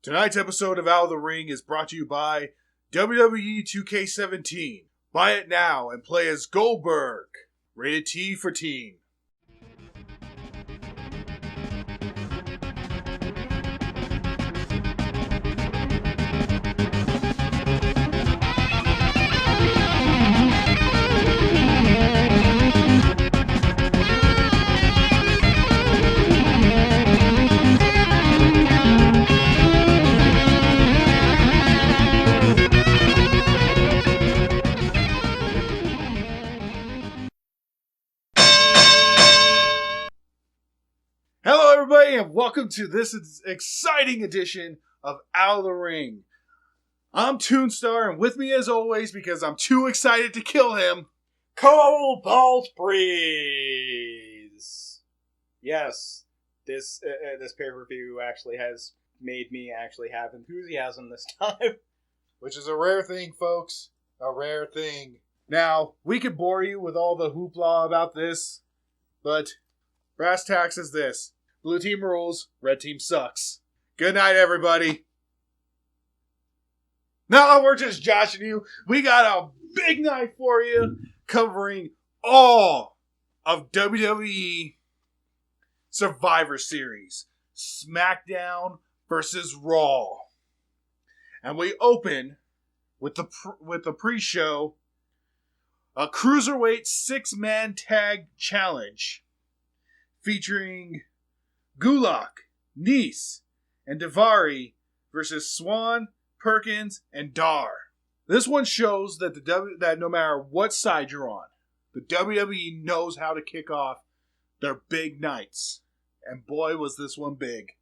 Tonight's episode of Out of the Ring is brought to you by WWE 2K17. Buy it now and play as Goldberg. Rated T for teen. Hello everybody and welcome to this exciting edition of Out of the Ring. I'm Toonstar and with me as always, because I'm too excited to kill him, Cobalt Breeze! Yes, this pay-per-view actually has made me actually have enthusiasm this time. which is a rare thing, folks. A rare thing. Now, we could bore you with all the hoopla about this, but brass tacks is this. Blue team rules, red team sucks. Good night, everybody. No, we're just joshing you. We got a big night for you, covering all of WWE Survivor Series. SmackDown versus Raw. And we open with the pre-show, a Cruiserweight 6-man tag challenge featuring Gulak, Nice, and Daivari versus Swan, Perkins, and Dar. This one shows that that no matter what side you're on, the WWE knows how to kick off their big nights. And boy, was this one big.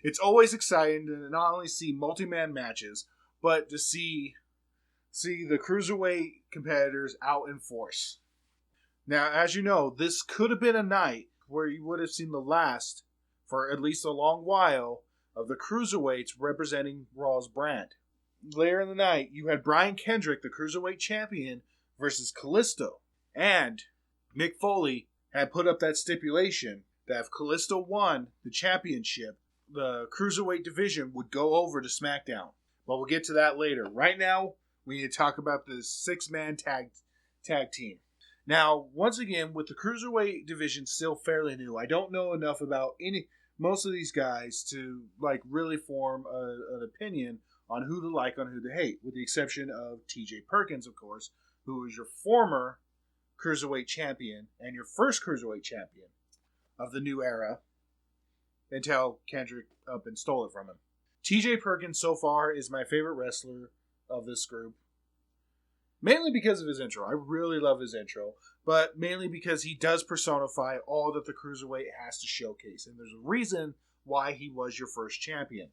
It's always exciting to not only see multi-man matches, but to see the Cruiserweight competitors out in force. Now, as you know, this could have been a night where you would have seen the last, for at least a long while, of the Cruiserweights representing Raw's brand. Later in the night, you had Brian Kendrick, the Cruiserweight champion, versus Kalisto. And Mick Foley had put up that stipulation that if Kalisto won the championship, the Cruiserweight division would go over to SmackDown. But we'll get to that later. Right now, we need to talk about the 6-man tag team. Now, once again, with the Cruiserweight division still fairly new, I don't know enough about most of these guys to really form an opinion on who to like, on who to hate, with the exception of TJ Perkins, of course, who is your former Cruiserweight champion and your first Cruiserweight champion of the new era until Kendrick up and stole it from him. TJ Perkins so far is my favorite wrestler of this group. Mainly because of his intro. I really love his intro. But mainly because he does personify all that the Cruiserweight has to showcase. And there's a reason why he was your first champion.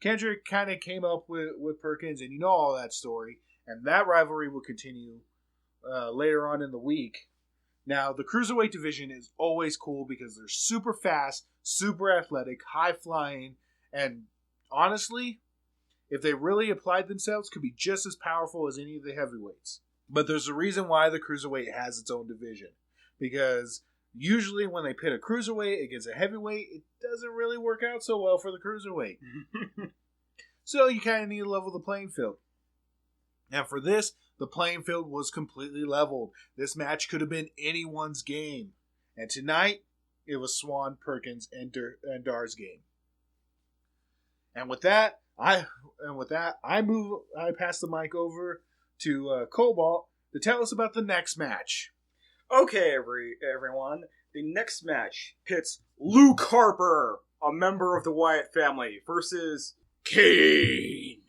Kendrick kind of came up with Perkins, and you know all that story. And that rivalry will continue later on in the week. Now, the Cruiserweight division is always cool because they're super fast, super athletic, high-flying, and honestly, if they really applied themselves, could be just as powerful as any of the heavyweights. But there's a reason why the Cruiserweight has its own division. Because usually when they pit a Cruiserweight against a heavyweight, it doesn't really work out so well for the Cruiserweight. So you kind of need to level the playing field. And for this, the playing field was completely leveled. This match could have been anyone's game. And tonight, it was Swan, Perkins, and Dar's game. And with that, I pass the mic over to Cobalt to tell us about the next match. Okay, everyone. The next match pits Luke Harper, a member of the Wyatt family, versus Kane.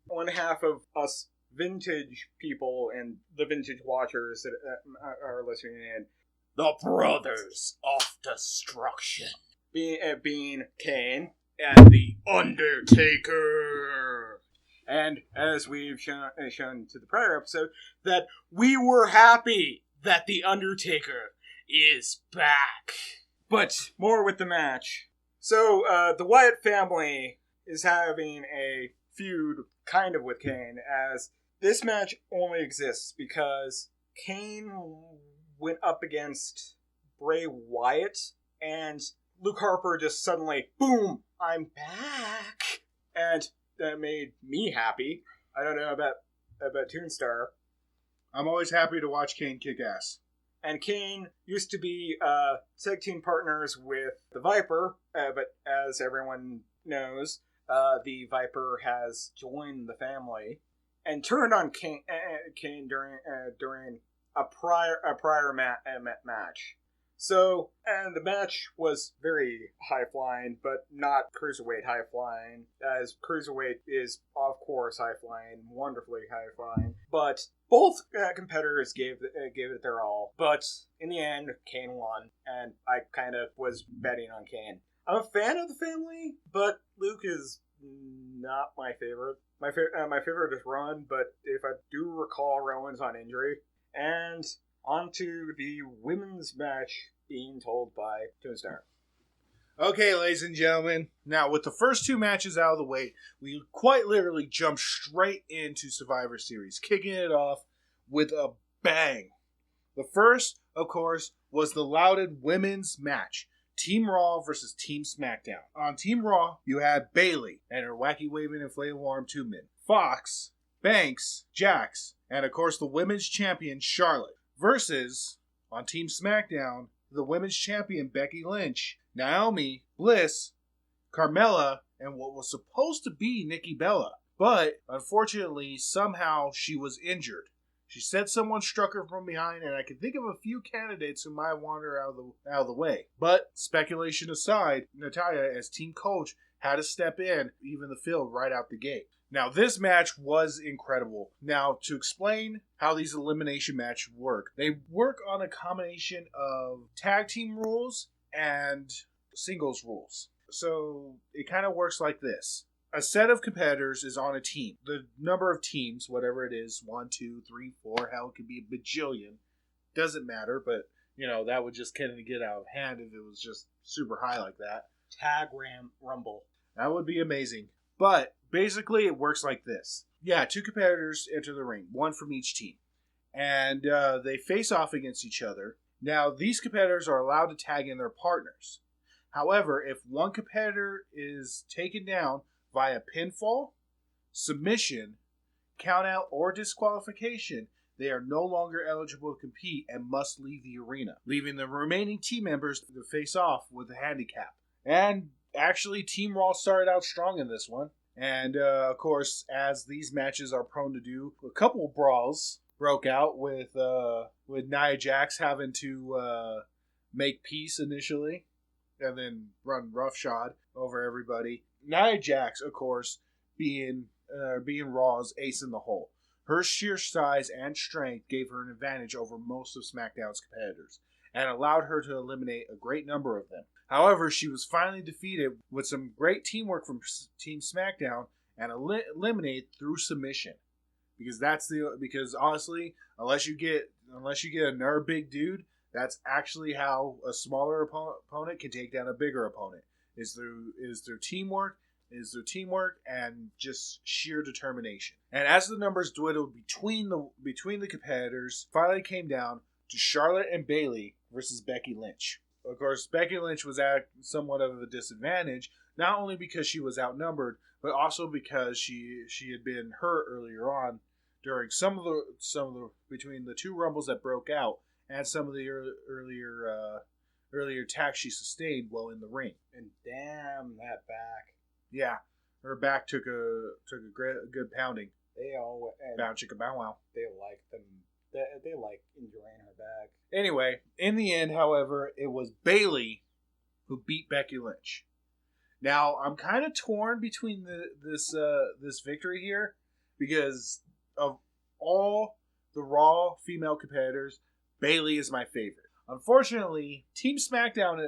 One half of us vintage people and the vintage watchers that are listening in. The Brothers of Destruction. Being Kane and The Undertaker. And as we've shown to the prior episode, that we were happy that The Undertaker is back. But more with the match. So, the Wyatt family is having a feud kind of with Kane, as this match only exists because Kane went up against Bray Wyatt, and Luke Harper just suddenly, boom, I'm back. and that made me happy. I don't know about Toonstar. I'm always happy to watch Kane kick ass. And Kane used to be tag team partners with the Viper, but as everyone knows, the Viper has joined the family and turned on Kane during a prior match. So, and the match was very high flying, but not cruiserweight high flying, as cruiserweight is, of course, high flying, wonderfully high flying. But both competitors gave it their all. But in the end, Kane won, and I kind of was betting on Kane. I'm a fan of the family, but Luke is not my favorite. My favorite is Rowan, but if I do recall, Rowan's on injury. And on to the women's match being told by Toonstar. Okay, ladies and gentlemen. Now, with the first two matches out of the way, we quite literally jumped straight into Survivor Series, kicking it off with a bang. The first, of course, was the lauded women's match. Team Raw versus Team SmackDown. On Team Raw, you had Bayley and her wacky waving inflatable arm two men. Fox, Banks, Jax, and of course the women's champion Charlotte. Versus, on Team SmackDown, the women's champion Becky Lynch, Naomi, Bliss, Carmella, and what was supposed to be Nikki Bella. But, unfortunately, somehow she was injured. She said someone struck her from behind, and I can think of a few candidates who might wander out of the way. But, speculation aside, Natalya, as team coach, had to step in, even the field, right out the gate. Now, this match was incredible. Now, to explain how these elimination matches work, they work on a combination of tag team rules and singles rules. So, it kind of works like this. A set of competitors is on a team. The number of teams, whatever it is, 1, 2, 3, 4, hell, it could be a bajillion. Doesn't matter, but, that would just kind of get out of hand if it was just super high like that. Tag Rumble. That would be amazing. But, basically, it works like this. Yeah, two competitors enter the ring, one from each team. And they face off against each other. Now, these competitors are allowed to tag in their partners. However, if one competitor is taken down via pinfall, submission, countout, or disqualification, they are no longer eligible to compete and must leave the arena, leaving the remaining team members to face off with a handicap. And actually, Team Raw started out strong in this one. And, of course, as these matches are prone to do, a couple of brawls broke out with Nia Jax having to make peace initially and then run roughshod over everybody. Nia Jax, of course, being Raw's ace in the hole. Her sheer size and strength gave her an advantage over most of SmackDown's competitors and allowed her to eliminate a great number of them. However, she was finally defeated with some great teamwork from Team SmackDown and eliminated through submission. Because honestly, unless you get another big dude, that's actually how a smaller opponent can take down a bigger opponent. Is through teamwork, and just sheer determination. And as the numbers dwindled between the competitors, finally came down to Charlotte and Bayley versus Becky Lynch. Of course, Becky Lynch was at somewhat of a disadvantage, not only because she was outnumbered, but also because she had been hurt earlier on during some of the between the two rumbles that broke out and some of the earlier attacks she sustained while in the ring. And damn that back. Yeah, her back took a good pounding. They all bow chicka bow wow. They like them. They like enjoying her back. Anyway, in the end, however, it was Bayley who beat Becky Lynch. Now, I'm kind of torn between this victory here because of all the Raw female competitors, Bayley is my favorite. Unfortunately, SmackDown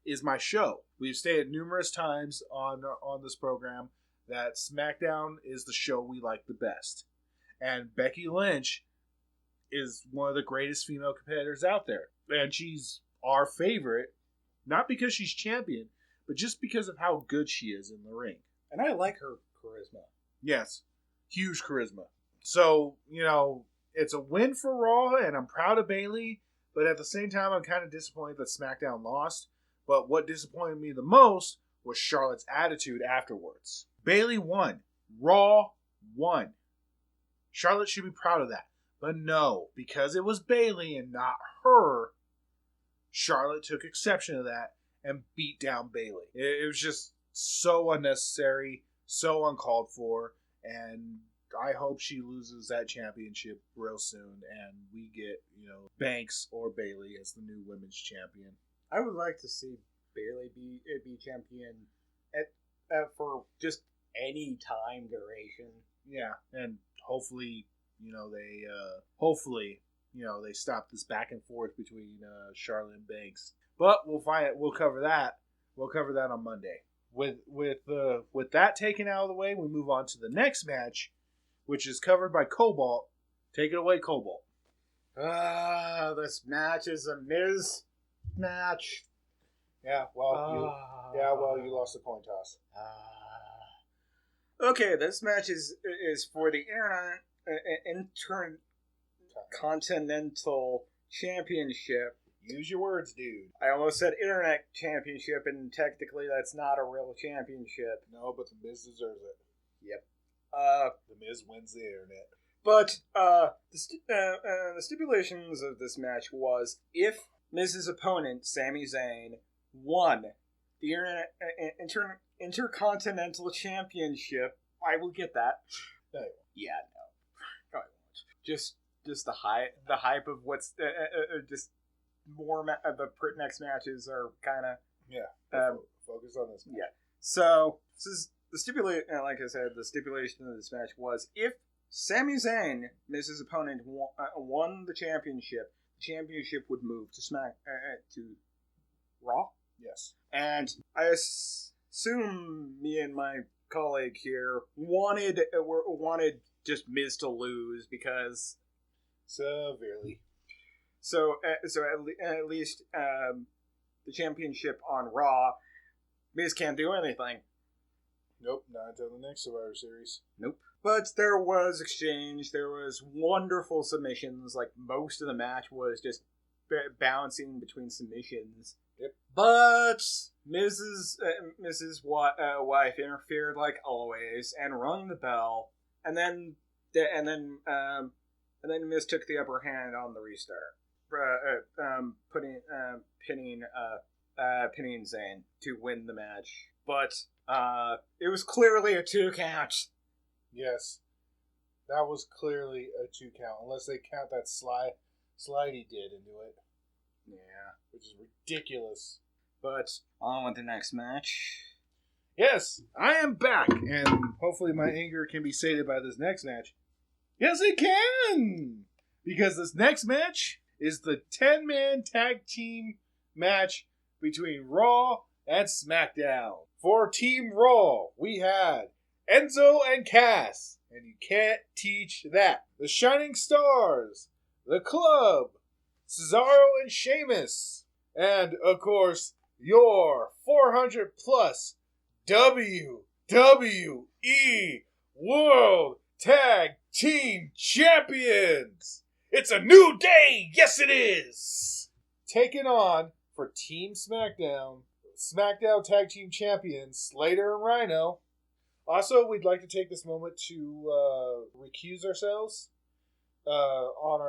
is my show. We've stated numerous times on this program that SmackDown is the show we like the best. And Becky Lynch is one of the greatest female competitors out there. And she's our favorite, not because she's champion, but just because of how good she is in the ring. And I like her charisma. Yes, huge charisma. So, it's a win for Raw, and I'm proud of Bayley, but at the same time, I'm kind of disappointed that SmackDown lost. But what disappointed me the most was Charlotte's attitude afterwards. Bayley won. Raw won. Charlotte should be proud of that. But no, because it was Bayley and not her, Charlotte took exception to that and beat down Bayley. It was just so unnecessary, so uncalled for, and I hope she loses that championship real soon and we get, Banks or Bayley as the new women's champion. I would like to see Bayley be champion for just any time duration. Yeah, and hopefully, they stop this back and forth between Charlotte and Banks. But we'll cover that. We'll cover that on Monday. With that taken out of the way, we move on to the next match, which is covered by Cobalt. Take it away, Cobalt. This match is a Miz match. Yeah, you lost the coin toss. Okay, this match is for the Intercontinental Championship. Use your words, dude. I almost said Internet Championship, and technically that's not a real championship. No, but the Miz deserves it. Yep. The Miz wins the Internet. But the stipulations of this match was if Miz's opponent, Sami Zayn, won the Intercontinental Championship, I will get that. No. Yeah, no, I won't. Just the hype of what's just more. The next matches are kind of focus on this match. Yeah. So this is the stipulation. Like I said, the stipulation of this match was if Sami Zayn, Miz's opponent, won the championship would move to Raw. Yes. And I assume me and my colleague here wanted just Miz to lose because severely. So at least the championship on Raw, Miz can't do anything. Nope, not until the next Survivor Series. Nope. But there was exchange. There was wonderful submissions. Like most of the match was just bouncing between submissions. Yep. But Mrs. Wife interfered like always and rung the bell, and then Miz took the upper hand on the restart, pinning Zayn to win the match. But it was clearly a 2 count. Yes, that was clearly a 2 count, unless they count that slide he did into it. Yeah. Which is ridiculous. But on with the next match. Yes, I am back, and hopefully my anger can be sated by this next match. Yes, it can! Because this next match is the 10-man tag team match between Raw and SmackDown. For Team Raw, we had Enzo and Cass, and you can't teach that. The Shining Stars, The Club, Cesaro and Sheamus, and, of course, your 400-plus WWE World Tag Team Champions! It's a new day! Yes, it is! Taking on, for Team SmackDown, SmackDown Tag Team Champions, Slater and Rhino. Also, we'd like to take this moment to recuse ourselves on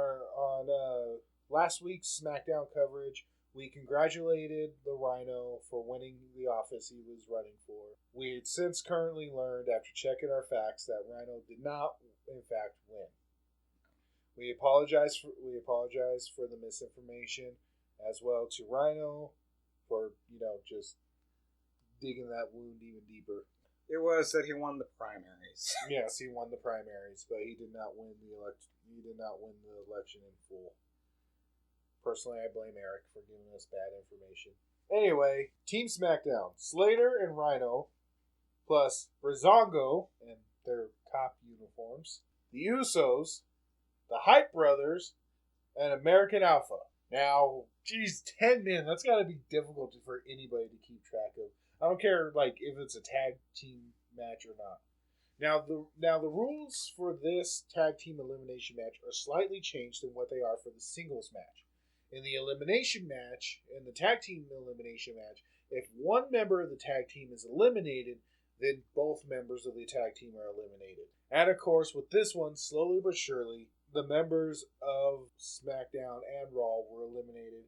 last week's SmackDown coverage. We congratulated the Rhino for winning the office he was running for. We had since currently learned, after checking our facts, that Rhino did not, in fact, win. We apologize for the misinformation, as well to Rhino for just digging that wound even deeper. It was that he won the primaries. Yes, he won the primaries, but he did not win the election. He did not win the election in full. Personally, I blame Eric for giving us bad information. Anyway, Team SmackDown: Slater and Rhino, plus Breezango and their cop uniforms, the Usos, the Hype Brothers, and American Alpha. Now, geez, 10 men. That's got to be difficult for anybody to keep track of. I don't care, if it's a tag team match or not. Now the rules for this tag team elimination match are slightly changed than what they are for the singles match. In the elimination match, in the tag team elimination match, If one member of the tag team is eliminated, then both members of the tag team are eliminated. And of course, with this one, slowly but surely, the members of SmackDown and Raw were eliminated.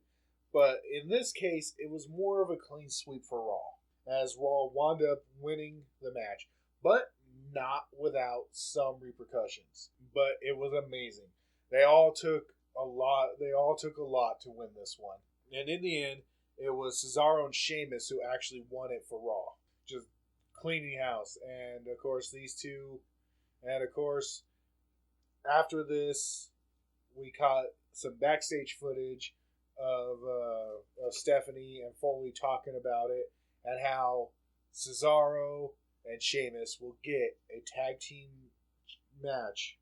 But in this case, it was more of a clean sweep for Raw, as Raw wound up winning the match, but not without some repercussions. But it was amazing. They all took a lot. They all took a lot to win this one, and in the end, it was Cesaro and Sheamus who actually won it for Raw, just cleaning house. And of course, these two, and of course, after this, we caught some backstage footage of Stephanie and Foley talking about it, and how Cesaro and Sheamus will get a tag team match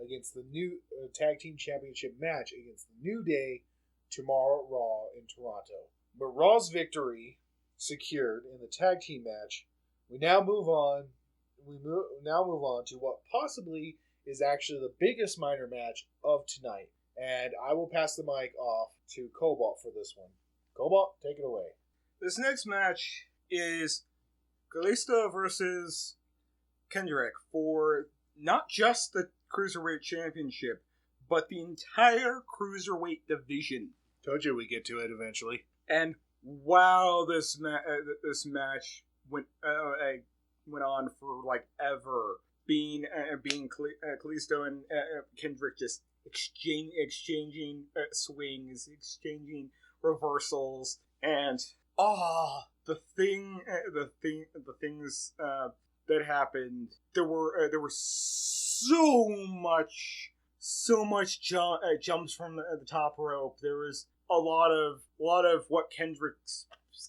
against the new tag team championship match against the New Day tomorrow at Raw in Toronto. But Raw's victory secured in the tag team match, we now move on. Now move on to what possibly is actually the biggest minor match of tonight, and I will pass the mic off to Cobalt for this one. Cobalt, take it away. This next match is Kalisto versus Kendrick for not just the Cruiserweight Championship, but the entire Cruiserweight division. Told you we'd get to it eventually. And wow, this match went on for like ever. Being Kalisto and Kendrick just exchanging swings, exchanging reversals, and the things that happened. There were so much jumps from the top rope. There was a lot of what Kendrick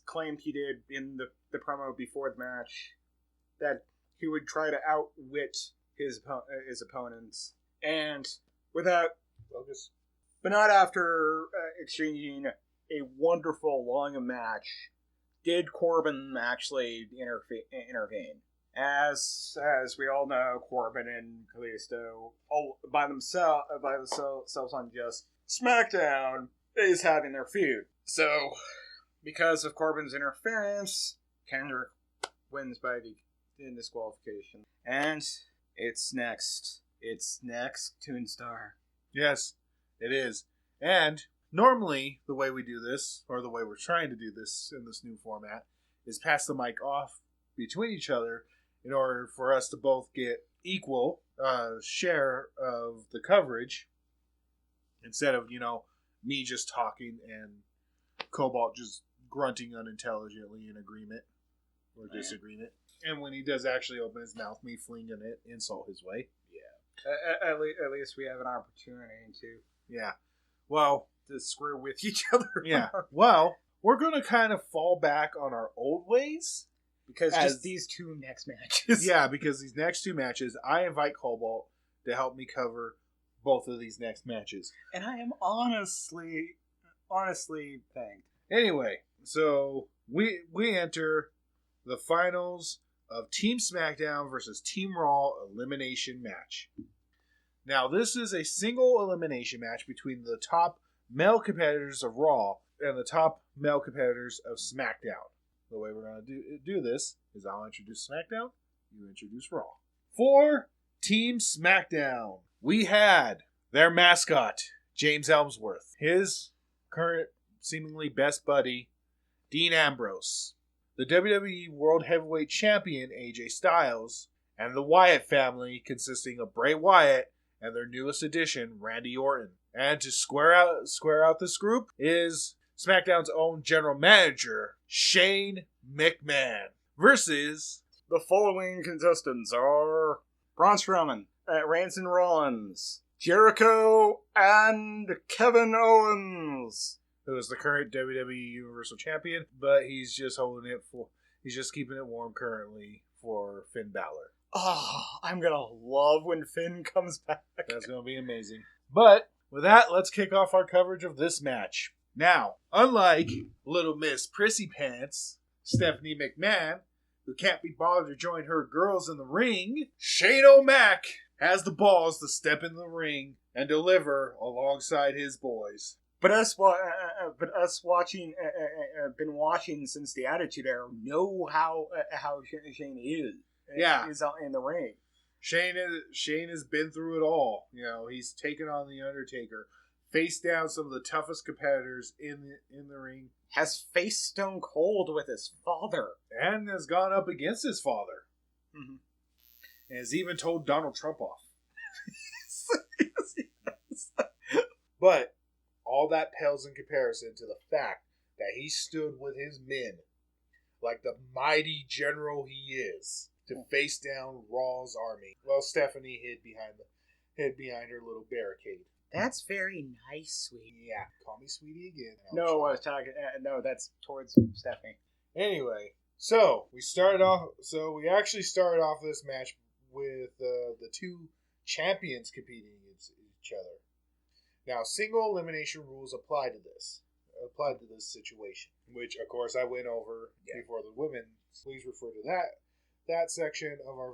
claimed he did in the promo before the match, that he would try to outwit his opponents, and without focus, but not after exchanging a wonderful long match. Did Corbin actually intervene? As we all know, Corbin and Kalisto, by themselves on just SmackDown, is having their feud. So, because of Corbin's interference, Kendrick wins by the disqualification. And it's next. It's next, Toonstar. Yes, it is. And normally, the way we do this, or the way we're trying to do this in this new format, is pass the mic off between each other in order for us to both get equal share of the coverage, instead of, me just talking and Cobalt just grunting unintelligently in agreement or disagreement. And when he does actually open his mouth, me flinging an insult his way. Yeah. At least we have an opportunity to. Yeah. Well, to screw with each other. Yeah. Well, we're going to kind of fall back on our old ways. Because just these two next matches. Yeah, because these next two matches, I invite Cobalt to help me cover both of these next matches. And I am honestly thanked. Anyway, so we enter the finals of Team SmackDown versus Team Raw elimination match. Now, this is a single elimination match between the top male competitors of Raw and the top male competitors of SmackDown. The way we're going to do this is I'll introduce SmackDown, you introduce Raw. For Team SmackDown, we had their mascot, James Ellsworth, his current seemingly best buddy, Dean Ambrose, the WWE World Heavyweight Champion, AJ Styles, and the Wyatt family, consisting of Bray Wyatt and their newest addition, Randy Orton. And to square out this group is SmackDown's own general manager, Shane McMahon, versus the following contestants are Braun Strowman, Ranson Rollins, Jericho, and Kevin Owens, who is the current WWE Universal Champion, but he's just he's just keeping it warm currently for Finn Balor. Oh, I'm gonna love when Finn comes back. That's gonna be amazing. But with that, let's kick off our coverage of this match. Now, unlike Little Miss Prissy Pants, Stephanie McMahon, who can't be bothered to join her girls in the ring, Shane O'Mac has the balls to step in the ring and deliver alongside his boys. But us watching, been watching since the Attitude Era, know how Shane is. Yeah. Is out in the ring. Shane has been through it all. You know, he's taken on the Undertaker, faced down some of the toughest competitors in the ring, Has faced Stone Cold with his father, and has gone up against his father, mm-hmm. and has even told Donald Trump off. But all that pales in comparison to the fact that he stood with his men, like the mighty general he is, to face down Raw's army. Well, Stephanie hid behind her little barricade. That's very nice, sweetie. Yeah, call me sweetie again. No, I was talking. No, that's towards Stephanie. Anyway, so we actually started off this match with the two champions competing against each other. Now, single elimination rules apply to this situation, which of course I went over before the women. Please refer to that section of our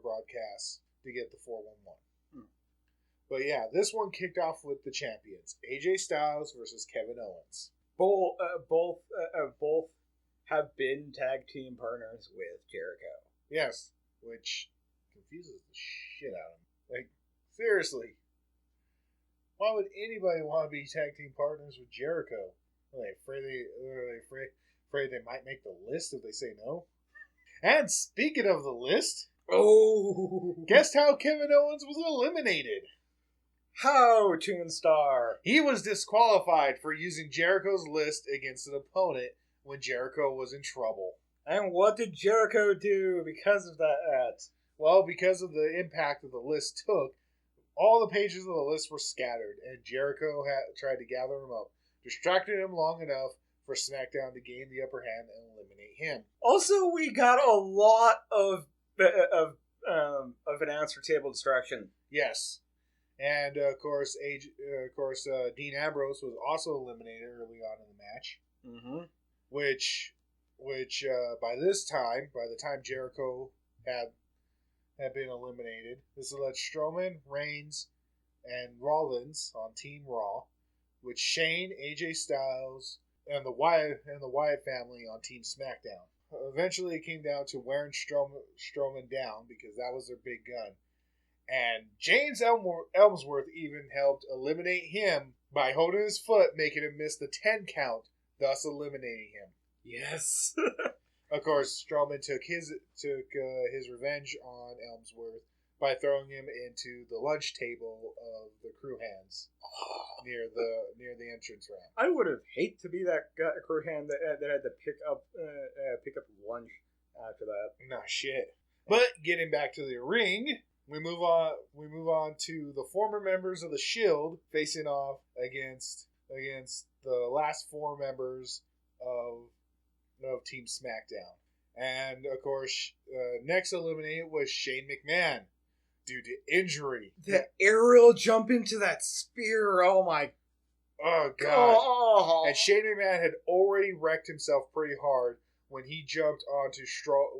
broadcast to get the 411. But yeah, this one kicked off with the champions, AJ Styles versus Kevin Owens. Both have been tag team partners with Jericho. Yes, which confuses the shit out of me. Like, seriously, why would anybody want to be tag team partners with Jericho? Are they afraid they might make the list if they say no? And speaking of the list, guess how Kevin Owens was eliminated? How, Toonstar? He was disqualified for using Jericho's list against an opponent when Jericho was in trouble. And what did Jericho do because of that? Well, because of the impact that the list took, all the pages of the list were scattered, and Jericho tried to gather them up, distracted him long enough for SmackDown to gain the upper hand and eliminate him. Also, we got a lot of announcer table distraction. Yes. And of course, Dean Ambrose was also eliminated early on in the match. Mm-hmm. Which by the time Jericho had been eliminated, this led Strowman, Reigns, and Rollins on Team Raw, with Shane, AJ Styles, and the Wyatt family on Team SmackDown. Eventually, it came down to wearing Strowman down because that was their big gun. And James Ellsworth even helped eliminate him by holding his foot, making him miss the 10 count, thus eliminating him. Yes. Of course, Strowman took his revenge on Ellsworth by throwing him into the lunch table of the crew hands near the entrance ramp. I would have hated to be that crew hand that had to pick up lunch after that. Nah, shit. But getting back to the ring, we move on to the former members of the Shield facing off against the last four members of Team SmackDown. And of course, next eliminated was Shane McMahon due to injury. The aerial jump into that spear, oh my god. Oh. And Shane McMahon had already wrecked himself pretty hard when he jumped onto Strowman,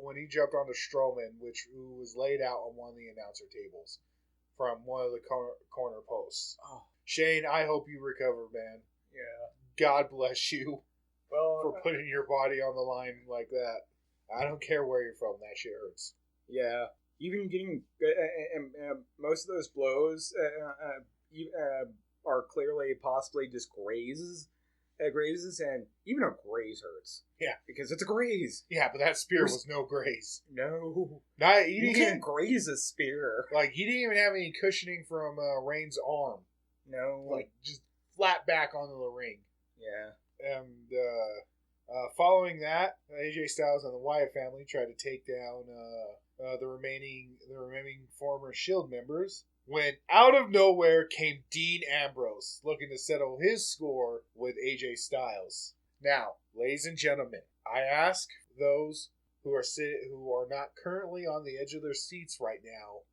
who was laid out on one of the announcer tables from one of the corner posts. Oh. Shane, I hope you recover, man. Yeah. God bless you for putting your body on the line like that. I don't care where you're from. That shit hurts. Yeah. Even getting most of those blows are clearly possibly just grazes, and even a graze hurts. Yeah, because it's a graze. Yeah, but that spear was no graze. No, you can't graze a spear. Like, he didn't even have any cushioning from Reigns' arm. No, like just flat back onto the ring. Yeah, and following that, AJ Styles and the Wyatt family tried to take down the remaining former Shield members, when out of nowhere came Dean Ambrose, looking to settle his score with AJ Styles. Now, ladies and gentlemen, I ask those who are not currently on the edge of their seats right now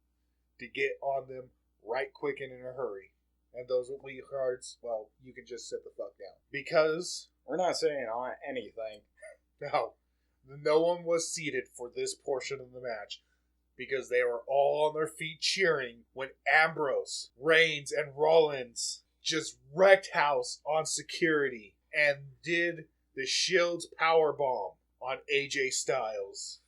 to get on them right quick and in a hurry. And those with weak hearts, well, you can just sit the fuck down. Because we're not saying on anything. No one was seated for this portion of the match, because they were all on their feet cheering when Ambrose, Reigns, and Rollins just wrecked house on security and did the Shield's power bomb on AJ Styles.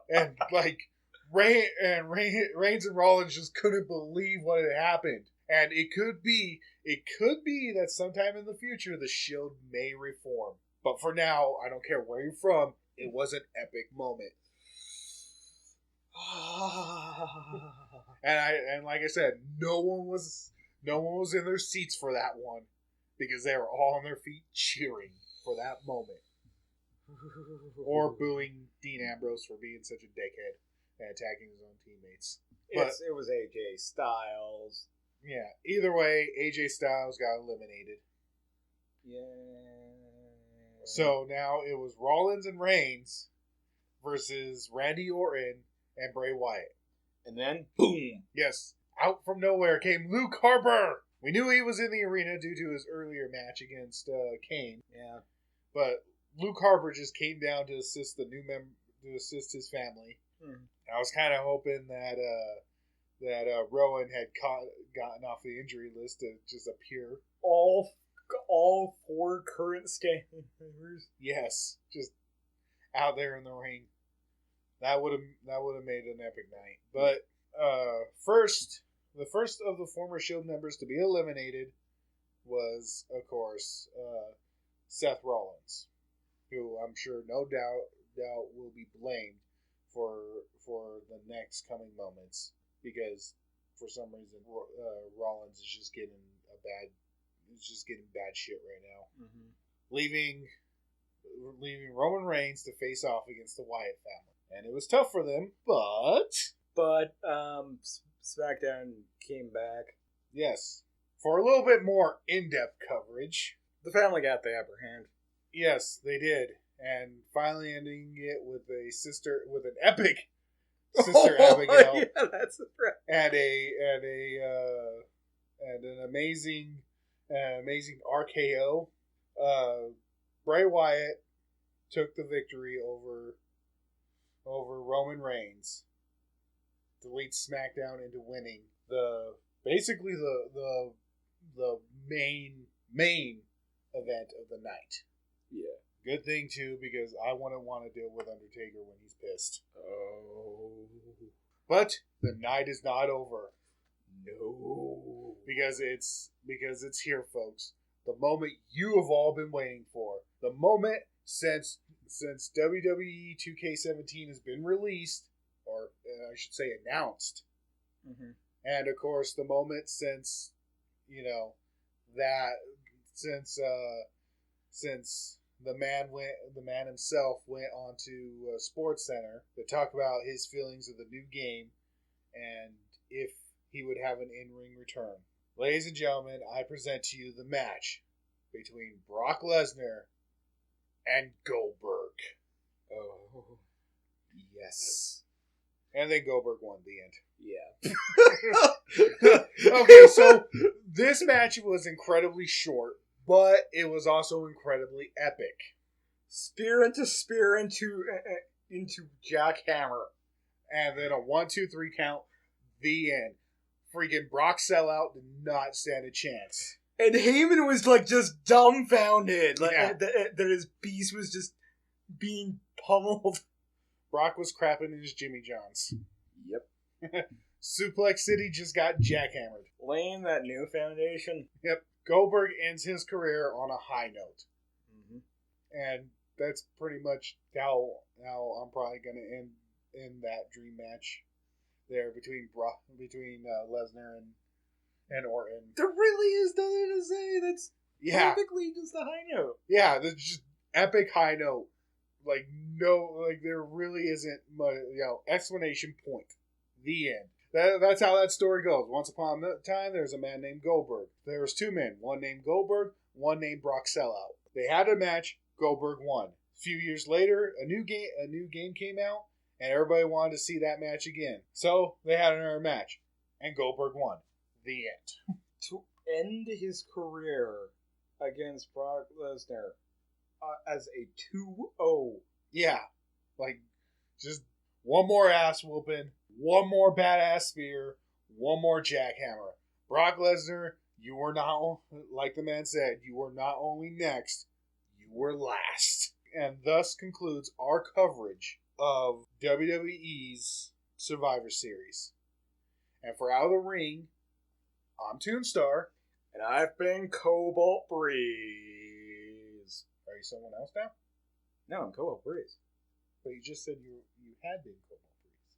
And like Reigns and Rollins just couldn't believe what had happened. And it could be that sometime in the future the Shield may reform. But for now, I don't care where you're from, it was an epic moment. And like I said, no one was in their seats for that one because they were all on their feet cheering for that moment. Or booing Dean Ambrose for being such a dickhead and attacking his own teammates. But It was AJ Styles. yeah, either way, AJ Styles got eliminated. Yeah. So now it was Rollins and Reigns versus Randy Orton and Bray Wyatt. And then, boom! Yes, out from nowhere came Luke Harper. We knew he was in the arena due to his earlier match against Kane. Yeah. But Luke Harper just came down to assist to assist his family. I was kind of hoping that Rowan had gotten off the injury list to just appear. All 4 current standing members. Yes, just out there in the ring. That would have made an epic night. But the first of the former Shield members to be eliminated was, of course, Seth Rollins, who I'm sure no doubt will be blamed for the next coming moments because for some reason Rollins is just getting bad shit right now, leaving Roman Reigns to face off against the Wyatt family, and it was tough for them, but SmackDown came back. Yes, for a little bit more in-depth coverage. The family got the upper hand. Yes, they did. And finally ending it with an epic Sister Abigail. Yeah, that's right. And an amazing RKO. Bray Wyatt took the victory over Roman Reigns to lead SmackDown into winning the main event of the night. Yeah. Good thing, too, because I wouldn't want to deal with Undertaker when he's pissed. Oh. But the night is not over. No. Because it's here, folks. The moment you have all been waiting for. The moment since WWE 2K17 has been released, or I should say announced. Mm-hmm. And, of course, the moment since the man himself went onto Sports Center to talk about his feelings of the new game and if he would have an in-ring return. Ladies and gentlemen, I present to you the match between Brock Lesnar and Goldberg. Oh, yes. And then Goldberg won the end. Yeah. Okay, so this match was incredibly short, but it was also incredibly epic. Spear into jackhammer. And then a 1-2-3 count, the end. Freaking Brock sellout did not stand a chance. And Heyman was like just dumbfounded. Like Yeah. that his beast was just being pummeled. Brock was crapping in his Jimmy Johns. Yep. Suplex City just got jackhammered. Laying that new foundation. Yep. Goldberg ends his career on a high note. Mm-hmm. And that's pretty much how I'm probably going to end that dream match there between Lesnar and Orton. There really is nothing to say. That's perfectly just a high note. Yeah, that's just epic high note. Like there really isn't much, explanation point. The end. That's how that story goes. Once upon a time, there's a man named Goldberg. There was 2 men. One named Goldberg, one named Brock Sellout. They had a match. Goldberg won. A few years later, a new game came out, and everybody wanted to see that match again. So they had another match, and Goldberg won. The end. To end his career against Brock Lesnar as a 2-0. Yeah, like just one more ass whooping, one more badass spear, one more jackhammer. Brock Lesnar, you were not, like the man said, you were not only next, you were last. And thus concludes our coverage of WWE's Survivor Series. And for Out of the Ring, I'm Toonstar. And I've been Cobalt Breeze. Are you someone else now? No, I'm Cobalt Breeze. But you just said you had been Cobalt Breeze.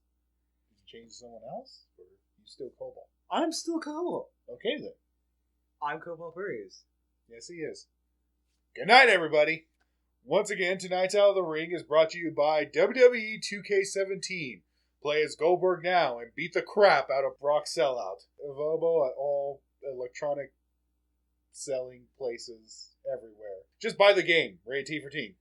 Did you change to someone else? Or are you still Cobalt? I'm still Cobalt. Okay then. I'm Cobalt Breeze. Yes, he is. Good night, everybody. Once again, tonight's Out of the Ring is brought to you by WWE 2K17. Play as Goldberg now and beat the crap out of Brock Sellout. Available at all electronic selling places everywhere. Just buy the game. Rated T for teen.